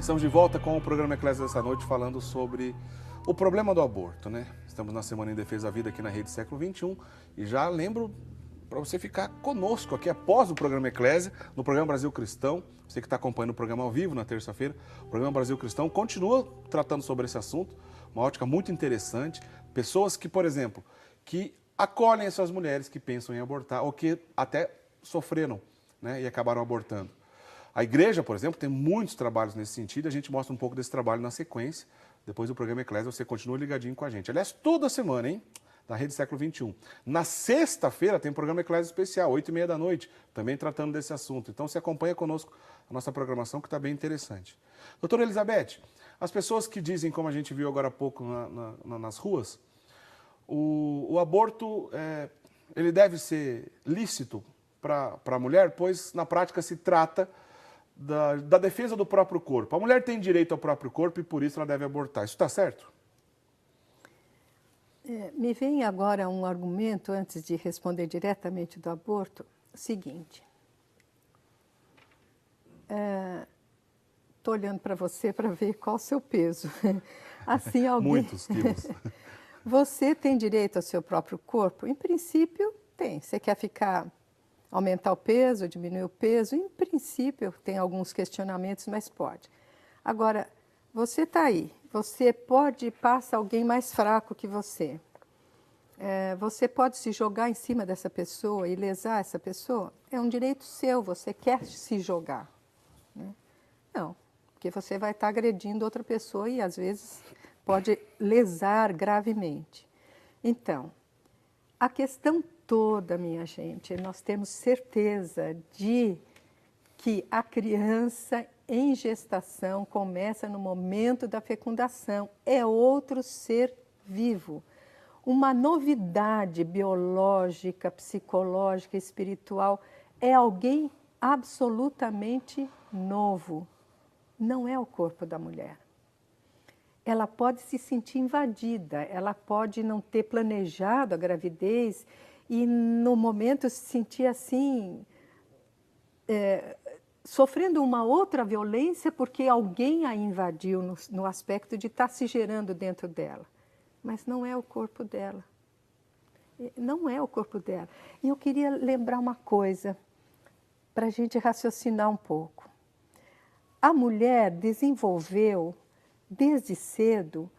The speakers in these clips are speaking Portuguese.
Estamos de volta com o programa Eclésia dessa noite falando sobre o problema do aborto, né? Estamos na Semana em Defesa da Vida aqui na Rede Século XXI e já lembro para você ficar conosco aqui após o programa Eclésia, no programa Brasil Cristão. Você que está acompanhando o programa ao vivo na terça-feira, o programa Brasil Cristão continua tratando sobre esse assunto, uma ótica muito interessante. Pessoas que, por exemplo, que acolhem essas mulheres que pensam em abortar ou que até sofreram, né, e acabaram abortando. A igreja, por exemplo, tem muitos trabalhos nesse sentido, a gente mostra um pouco desse trabalho na sequência. Depois do programa Eclésia, você continua ligadinho com a gente. Aliás, toda semana, hein? Da Rede Século XXI. Na sexta-feira tem um programa Eclésia especial, 8h30 da noite, também tratando desse assunto. Então, você acompanha conosco a nossa programação, que está bem interessante. Doutora Elizabeth, as pessoas que dizem, como a gente viu agora há pouco nas ruas, o aborto ele deve ser lícito para a mulher, pois na prática se trata da defesa do próprio corpo. A mulher tem direito ao próprio corpo e por isso ela deve abortar. Isso está certo? Me vem agora um argumento, antes de responder diretamente do aborto, seguinte. Estou olhando para você para ver qual o seu peso. Assim, alguém... Muitos quilos. Você tem direito ao seu próprio corpo? Em princípio, tem. Você quer aumentar o peso, diminuir o peso? Em princípio, tem alguns questionamentos, mas pode. Agora, você está aí. Você passa alguém mais fraco que você. Você pode se jogar em cima dessa pessoa e lesar essa pessoa? É um direito seu, você quer se jogar, né? Não, porque você vai estar agredindo outra pessoa e às vezes pode lesar gravemente. Então, a questão toda, minha gente, nós temos certeza de que a criança em gestação começa no momento da fecundação, é outro ser vivo. Uma novidade biológica, psicológica, espiritual, é alguém absolutamente novo. Não é o corpo da mulher. Ela pode se sentir invadida, ela pode não ter planejado a gravidez e no momento se sentir assim, sofrendo uma outra violência porque alguém a invadiu no aspecto de estar se gerando dentro dela. Mas não é o corpo dela. Não é o corpo dela. E eu queria lembrar uma coisa, para a gente raciocinar um pouco. A mulher desenvolveu, desde cedo,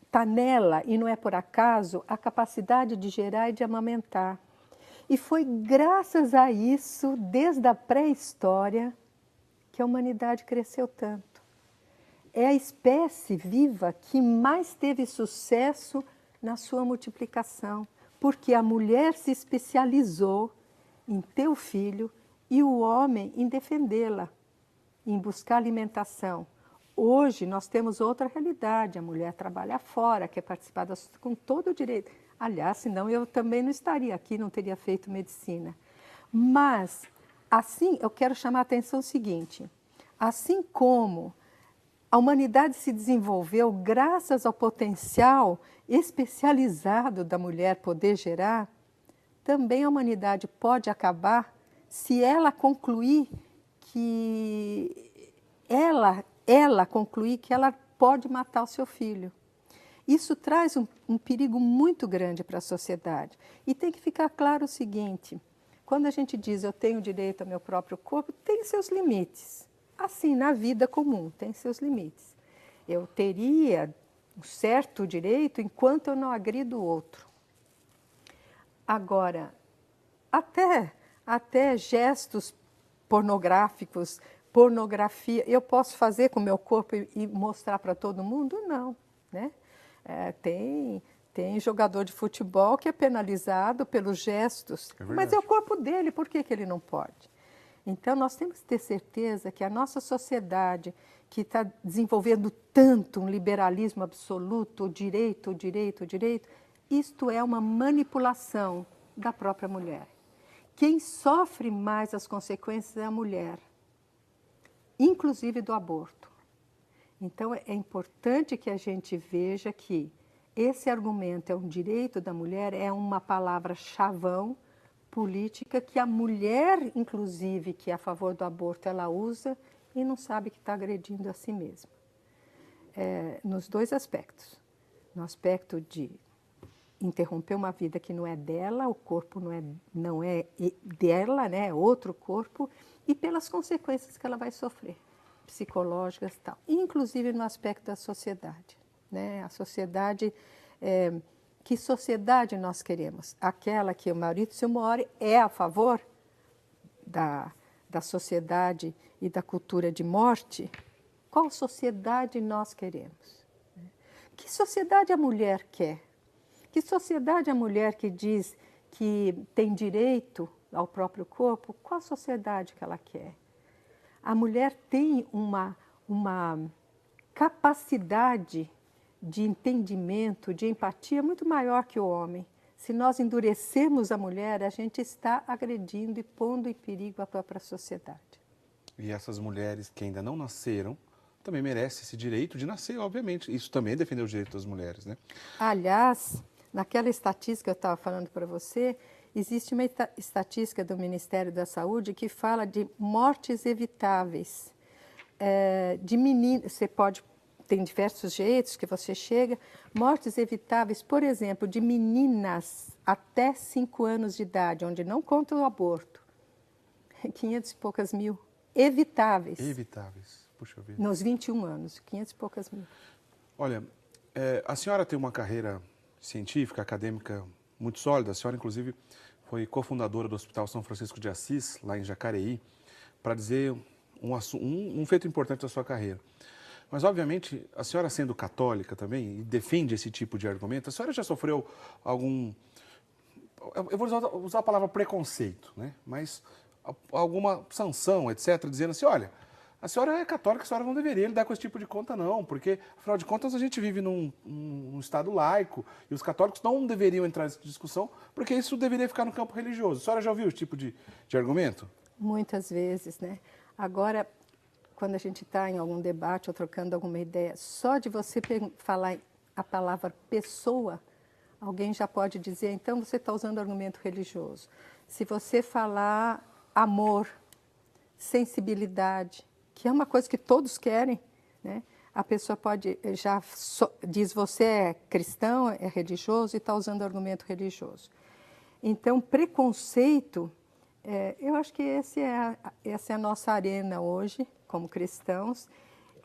está nela, e não é por acaso, a capacidade de gerar e de amamentar. E foi graças a isso, desde a pré-história, que a humanidade cresceu tanto. É a espécie viva que mais teve sucesso na sua multiplicação, porque a mulher se especializou em ter o filho e o homem em defendê-la, em buscar alimentação. Hoje nós temos outra realidade, a mulher trabalha fora, quer participar com todo o direito. Aliás, senão eu também não estaria aqui, não teria feito medicina. Mas, assim, eu quero chamar a atenção o seguinte, assim como a humanidade se desenvolveu graças ao potencial especializado da mulher poder gerar, também a humanidade pode acabar se ela concluir que ela concluir que ela pode matar o seu filho. Isso traz um perigo muito grande para a sociedade. E tem que ficar claro o seguinte, quando a gente diz eu tenho direito ao meu próprio corpo, tem seus limites. Assim, na vida comum, tem seus limites. Eu teria um certo direito enquanto eu não agrido o outro. Agora, até gestos pornográficos, pornografia, eu posso fazer com o meu corpo e mostrar para todo mundo? Não, né? Tem jogador de futebol que é penalizado pelos gestos, mas é o corpo dele, por que ele não pode? Então, nós temos que ter certeza que a nossa sociedade, que está desenvolvendo tanto um liberalismo absoluto, o direito, isto é uma manipulação da própria mulher. Quem sofre mais as consequências é a mulher, inclusive do aborto. Então, é importante que a gente veja que esse argumento é um direito da mulher, é uma palavra chavão política que a mulher, inclusive, que é a favor do aborto, ela usa e não sabe que está agredindo a si mesma. Nos dois aspectos. No aspecto de interromper uma vida que não é dela, o corpo não é dela, né? É outro corpo, e pelas consequências que ela vai sofrer, psicológicas e tal. Inclusive no aspecto da sociedade, né? A sociedade, que sociedade nós queremos? Aquela que o Maurício Mori é a favor da sociedade e da cultura de morte? Qual sociedade nós queremos? Que sociedade a mulher quer? Que sociedade a mulher que diz que tem direito ao próprio corpo, qual sociedade que ela quer? A mulher tem uma capacidade de entendimento, de empatia muito maior que o homem. Se nós endurecermos a mulher, a gente está agredindo e pondo em perigo a própria sociedade. E essas mulheres que ainda não nasceram também merecem esse direito de nascer, obviamente. Isso também é defender o direito das mulheres, né? Aliás, naquela estatística que eu estava falando para você, existe uma estatística do Ministério da Saúde que fala de mortes evitáveis. De meninas, tem diversos jeitos que você chega, mortes evitáveis, por exemplo, de meninas até 5 anos de idade, onde não conta o aborto, 500 e poucas mil, evitáveis. Evitáveis, puxa vida. Nos 21 anos, 500 e poucas mil. Olha, a senhora tem uma carreira científica, acadêmica muito sólida. A senhora, inclusive, foi cofundadora do Hospital São Francisco de Assis, lá em Jacareí, para dizer um feito importante da sua carreira. Mas, obviamente, a senhora sendo católica também, e defende esse tipo de argumento, a senhora já sofreu algum... Eu vou usar a palavra preconceito, né? Mas alguma sanção, etc., dizendo assim, olha, a senhora é católica, a senhora não deveria lidar com esse tipo de conta, não, porque, afinal de contas, a gente vive num Estado laico e os católicos não deveriam entrar nessa discussão, porque isso deveria ficar no campo religioso. A senhora já ouviu esse tipo de argumento? Muitas vezes, né? Agora, quando a gente está em algum debate ou trocando alguma ideia, só de você falar a palavra pessoa, alguém já pode dizer, então você está usando argumento religioso. Se você falar amor, sensibilidade, que é uma coisa que todos querem, né? A pessoa pode, diz você é cristão, é religioso e está usando argumento religioso. Então, preconceito, eu acho que essa é a nossa arena hoje, como cristãos,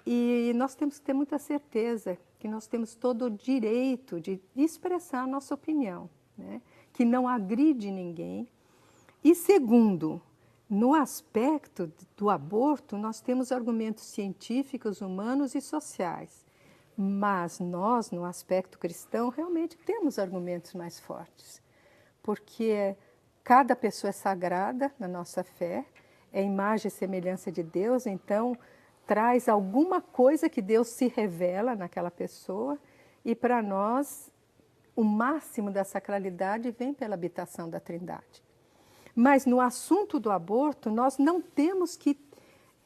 e nós temos que ter muita certeza que nós temos todo o direito de expressar a nossa opinião, né? Que não agride ninguém. E segundo, no aspecto do aborto, nós temos argumentos científicos, humanos e sociais. Mas nós, no aspecto cristão, realmente temos argumentos mais fortes. Porque cada pessoa é sagrada na nossa fé, é imagem e semelhança de Deus, então traz alguma coisa que Deus se revela naquela pessoa e para nós o máximo da sacralidade vem pela habitação da Trindade. Mas no assunto do aborto, nós não temos que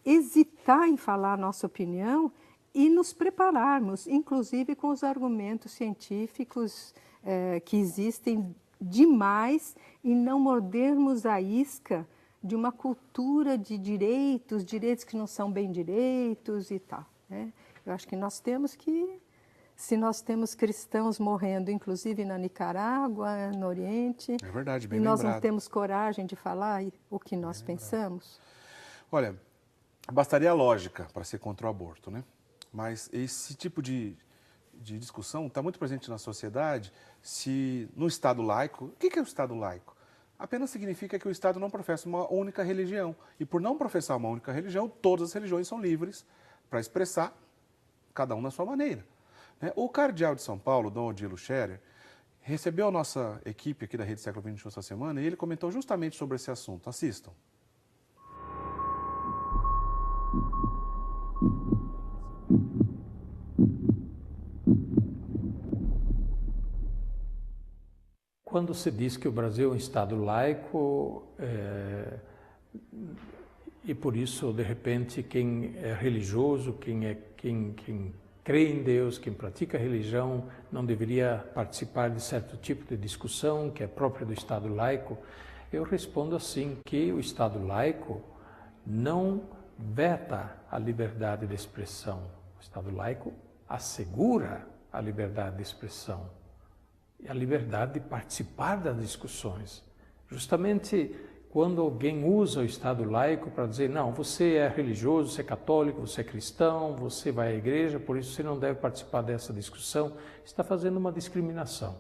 hesitar em falar a nossa opinião e nos prepararmos, inclusive com os argumentos científicos que existem demais e não mordermos a isca de uma cultura de direitos que não são bem direitos e tal, né? Eu acho que nós temos que, se nós temos cristãos morrendo, inclusive na Nicarágua, no Oriente, é verdade, bem e nós lembrado. não temos coragem de falar o que nós pensamos. Olha, bastaria a lógica para ser contra o aborto, né? Mas esse tipo de discussão está muito presente na sociedade. Se no Estado laico, o que é o Estado laico? Apenas significa que o Estado não professa uma única religião. E por não professar uma única religião, todas as religiões são livres para expressar, cada um na sua maneira. O cardeal de São Paulo, Dom Odilo Scherer, recebeu a nossa equipe aqui da Rede Século XXI essa semana e ele comentou justamente sobre esse assunto. Assistam. Quando se diz que o Brasil é um Estado laico, e por isso, de repente, quem é religioso, quem crê em Deus, quem pratica religião, não deveria participar de certo tipo de discussão que é própria do Estado laico, eu respondo assim, que o Estado laico não veta a liberdade de expressão. O Estado laico assegura a liberdade de expressão e a liberdade de participar das discussões. Justamente quando alguém usa o Estado laico para dizer, não, você é religioso, você é católico, você é cristão, você vai à igreja, por isso você não deve participar dessa discussão, está fazendo uma discriminação.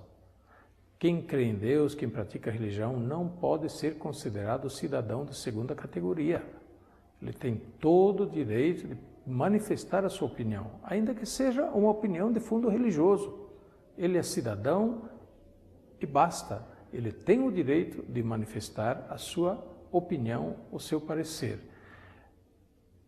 Quem crê em Deus, quem pratica religião, não pode ser considerado cidadão de segunda categoria. Ele tem todo o direito de manifestar a sua opinião, ainda que seja uma opinião de fundo religioso. Ele é cidadão e basta. Ele tem o direito de manifestar a sua opinião, o seu parecer.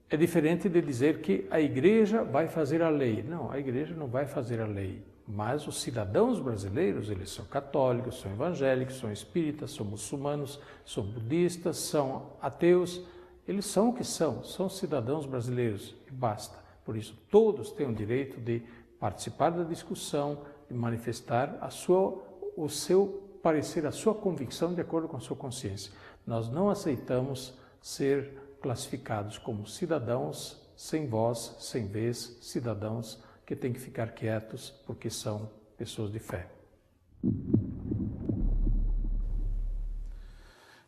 É diferente de dizer que a igreja vai fazer a lei. Não, a igreja não vai fazer a lei. Mas os cidadãos brasileiros, eles são católicos, são evangélicos, são espíritas, são muçulmanos, são budistas, são ateus. Eles são o que são cidadãos brasileiros e basta. Por isso, todos têm o direito de participar da discussão, de manifestar o seu parecer, a sua convicção de acordo com a sua consciência. Nós não aceitamos ser classificados como cidadãos sem voz, sem vez, cidadãos que têm que ficar quietos porque são pessoas de fé.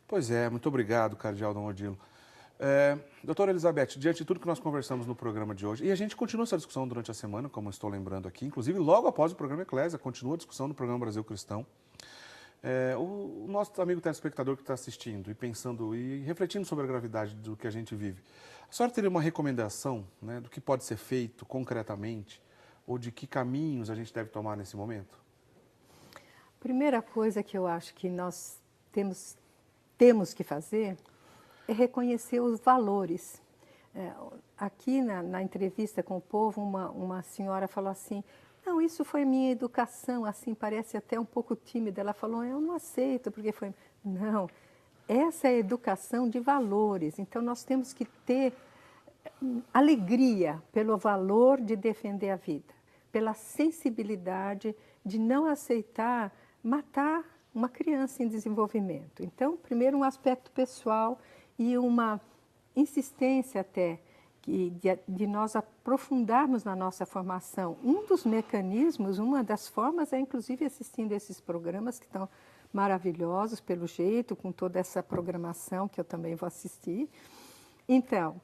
Pois é, muito obrigado, Cardeal Dom Odilo. Doutora Elizabeth, diante de tudo que nós conversamos no programa de hoje, e a gente continua essa discussão durante a semana, como eu estou lembrando aqui, inclusive logo após o programa Eclésia, continua a discussão no programa Brasil Cristão. O nosso amigo telespectador que está assistindo e pensando e refletindo sobre a gravidade do que a gente vive, a senhora teria uma recomendação, né, do que pode ser feito concretamente ou de que caminhos a gente deve tomar nesse momento? Primeira coisa que eu acho que nós temos que fazer é reconhecer os valores. Aqui na entrevista com o povo, uma senhora falou assim, não, isso foi minha educação, assim, parece até um pouco tímida. Ela falou, eu não aceito, porque foi... Não, essa é a educação de valores. Então, nós temos que ter alegria pelo valor de defender a vida, pela sensibilidade de não aceitar matar uma criança em desenvolvimento. Então, primeiro, um aspecto pessoal e uma insistência até de nós aprofundarmos na nossa formação. Um dos mecanismos, uma das formas é inclusive assistindo esses programas que estão maravilhosos pelo jeito, com toda essa programação que eu também vou assistir. Então,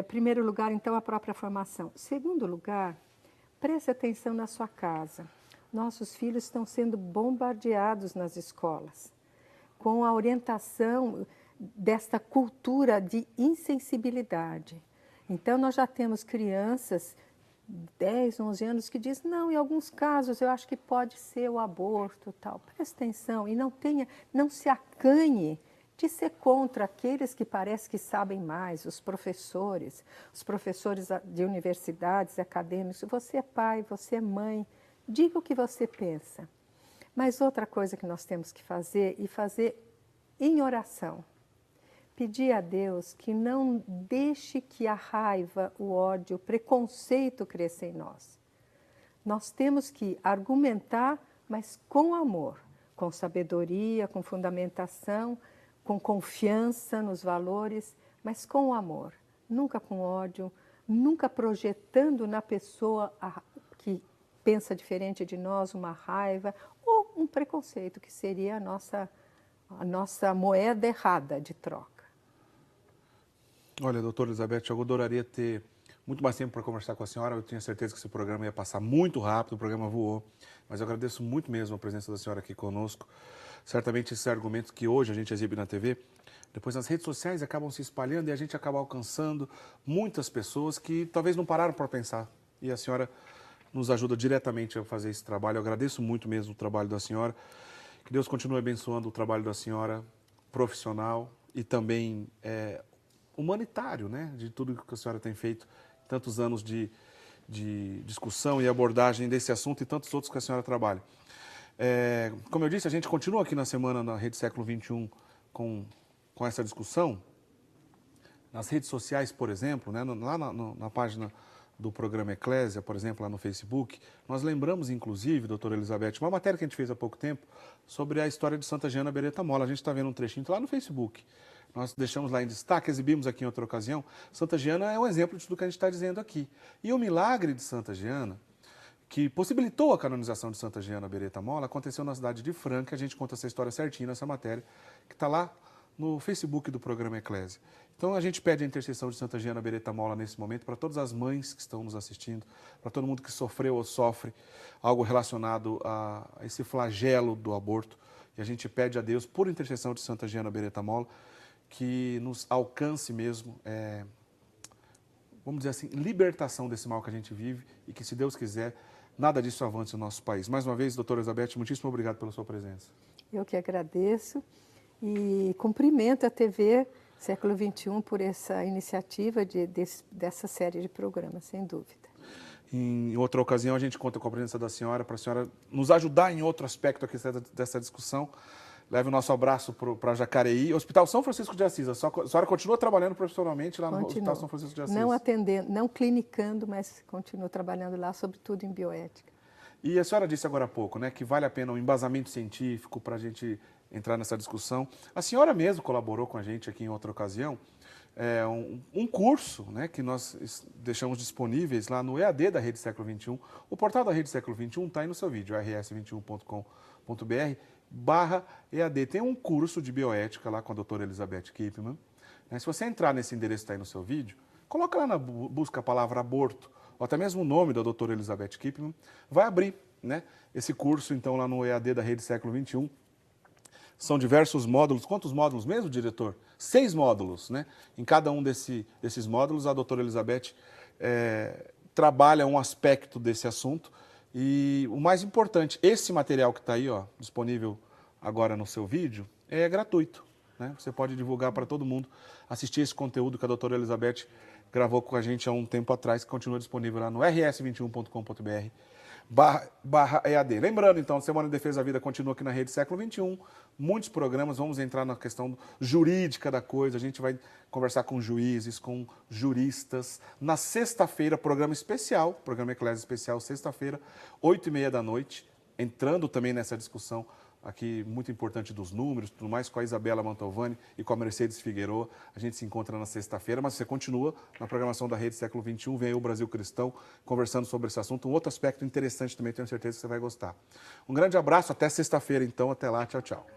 primeiro lugar, então, a própria formação. Segundo lugar, preste atenção na sua casa. Nossos filhos estão sendo bombardeados nas escolas com a orientação desta cultura de insensibilidade. Então, nós já temos crianças, 10, 11 anos, que dizem, não, em alguns casos eu acho que pode ser o aborto, tal. Preste atenção e não se acanhe de ser contra aqueles que parece que sabem mais, os professores de universidades, acadêmicos. Você é pai, você é mãe, diga o que você pensa. Mas outra coisa que nós temos que fazer, e fazer em oração, pedir a Deus que não deixe que a raiva, o ódio, o preconceito cresça em nós. Nós temos que argumentar, mas com amor, com sabedoria, com fundamentação, com confiança nos valores, mas com amor, nunca com ódio, nunca projetando na pessoa que pensa diferente de nós uma raiva ou um preconceito, que seria a nossa moeda errada de troca. Olha, doutora Elizabeth, eu adoraria ter muito mais tempo para conversar com a senhora. Eu tinha certeza que esse programa ia passar muito rápido, o programa voou. Mas eu agradeço muito mesmo a presença da senhora aqui conosco. Certamente esses argumentos que hoje a gente exibe na TV, depois nas redes sociais acabam se espalhando e a gente acaba alcançando muitas pessoas que talvez não pararam para pensar. E a senhora nos ajuda diretamente a fazer esse trabalho. Eu agradeço muito mesmo o trabalho da senhora. Que Deus continue abençoando o trabalho da senhora, profissional e também humanitário, né? De tudo que a senhora tem feito, tantos anos de discussão e abordagem desse assunto e tantos outros que a senhora trabalha. Como eu disse, a gente continua aqui na semana na Rede Século XXI com essa discussão. Nas redes sociais, por exemplo, né? Lá na página do programa Eclésia, por exemplo, lá no Facebook, nós lembramos, inclusive, doutora Elizabeth, uma matéria que a gente fez há pouco tempo sobre a história de Santa Jeana Beretta Molla. A gente está vendo um trechinho lá no Facebook, nós deixamos lá em destaque, exibimos aqui em outra ocasião. Santa Giana é um exemplo de tudo que a gente está dizendo aqui. E o milagre de Santa Giana, que possibilitou a canonização de Santa Giana Beretta Molla, aconteceu na cidade de Franca. A gente conta essa história certinha nessa matéria, que está lá no Facebook do programa Eclésia. Então a gente pede a intercessão de Santa Giana Beretta Molla nesse momento para todas as mães que estão nos assistindo, para todo mundo que sofreu ou sofre algo relacionado a esse flagelo do aborto. E a gente pede a Deus, por intercessão de Santa Giana Beretta Molla, que nos alcance mesmo, vamos dizer assim, libertação desse mal que a gente vive e que, se Deus quiser, nada disso avance no nosso país. Mais uma vez, doutora Elizabeth, muitíssimo obrigado pela sua presença. Eu que agradeço e cumprimento a TV Século XXI por essa iniciativa dessa série de programas, sem dúvida. Em outra ocasião, a gente conta com a presença da senhora, para a senhora nos ajudar em outro aspecto aqui dessa discussão. Leve o nosso abraço para Jacareí. Hospital São Francisco de Assis. A senhora continua trabalhando profissionalmente lá no Hospital São Francisco de Assis? Não atendendo, não clinicando, mas continuo trabalhando lá, sobretudo em bioética. E a senhora disse agora há pouco, né, que vale a pena um embasamento científico para a gente entrar nessa discussão. A senhora mesmo colaborou com a gente aqui em outra ocasião, um curso, né, que nós deixamos disponíveis lá no EAD da Rede Século XXI. O portal da Rede Século XXI está aí no seu vídeo, rs21.com.br/EAD. Tem um curso de bioética lá com a doutora Elizabeth Kipman. Se você entrar nesse endereço que está aí no seu vídeo, coloca lá na busca a palavra aborto, ou até mesmo o nome da doutora Elizabeth Kipman, vai abrir, né, esse curso então lá no EAD da Rede Século XXI. São diversos módulos. Quantos módulos mesmo, diretor? 6 módulos, né? Em cada um desses módulos, a doutora Elizabeth trabalha um aspecto desse assunto. E o mais importante, esse material que está aí, ó, disponível agora no seu vídeo, é gratuito, né? Você pode divulgar para todo mundo, assistir esse conteúdo que a doutora Elizabeth gravou com a gente há um tempo atrás, que continua disponível lá no rs21.com.br/EAD. Lembrando, então, Semana em Defesa da Vida continua aqui na Rede Século XXI. Muitos programas, vamos entrar na questão jurídica da coisa. A gente vai conversar com juízes, com juristas. Na sexta-feira, programa especial, programa Eclésia especial, sexta-feira, 8h30 da noite, entrando também nessa discussão aqui muito importante dos números, tudo mais, com a Isabela Mantovani e com a Mercedes Figueroa. A gente se encontra na sexta-feira, mas você continua na programação da Rede Século XXI, vem aí o Brasil Cristão, conversando sobre esse assunto. Um outro aspecto interessante também, tenho certeza que você vai gostar. Um grande abraço, até sexta-feira então, até lá, tchau, tchau.